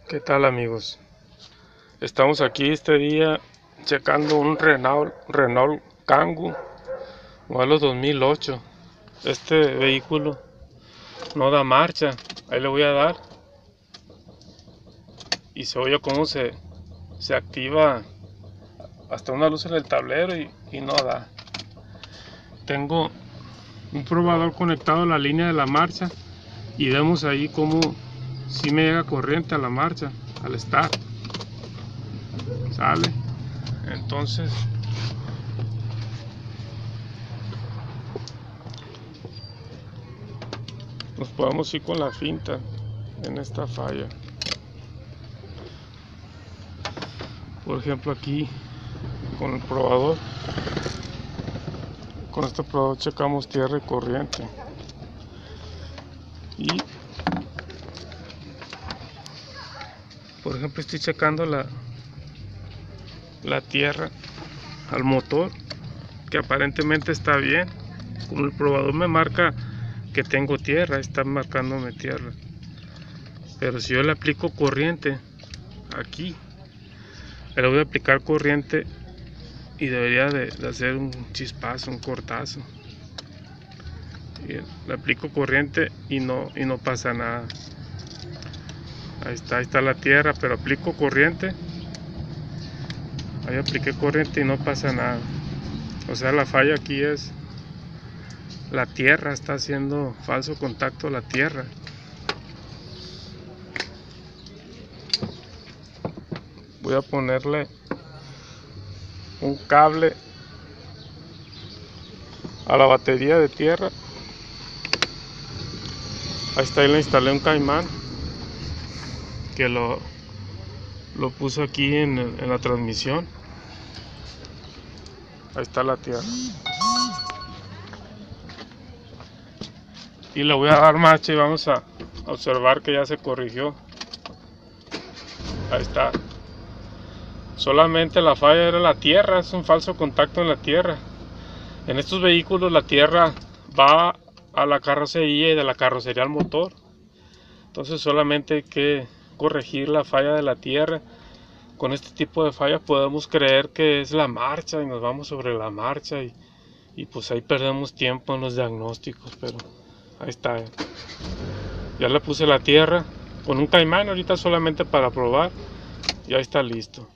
¿Qué tal, amigos? Estamos aquí este día checando un Renault Kangoo modelo 2008. Este vehículo no da marcha. Ahí le voy a dar y se oye cómo se activa hasta una luz en el tablero y no da. Tengo un probador conectado a la línea de la marcha y vemos ahí cómo si me llega corriente a la marcha al start. Sale. Entonces nos podemos ir con la finta en esta falla. Por ejemplo, aquí con el probador, con este probador checamos tierra y corriente, y por ejemplo estoy checando la tierra al motor, que aparentemente está bien. Como el probador me marca que tengo tierra, está marcándome tierra, pero si yo le aplico corriente aquí, le voy a aplicar corriente y debería de hacer un chispazo, un cortazo. Y le aplico corriente y no pasa nada. Ahí está la tierra, pero aplico corriente. Ahí apliqué corriente y no pasa nada. O sea, la falla aquí es la tierra, está haciendo falso contacto la tierra. Voy a ponerle un cable a la batería de tierra. Ahí está, ahí le instalé un caimán que lo puse aquí en la transmisión. Ahí está la tierra. Y le voy a dar marcha y vamos a observar que ya se corrigió. Ahí está. Solamente la falla era la tierra, es un falso contacto en la tierra. En estos vehículos la tierra va a la carrocería y de la carrocería al motor. Entonces solamente hay que corregir la falla de la tierra. Con este tipo de fallas podemos creer que es la marcha y nos vamos sobre la marcha y pues ahí perdemos tiempo en los diagnósticos, pero ahí está. Ya le puse la tierra con un caimán ahorita solamente para probar y ahí está listo.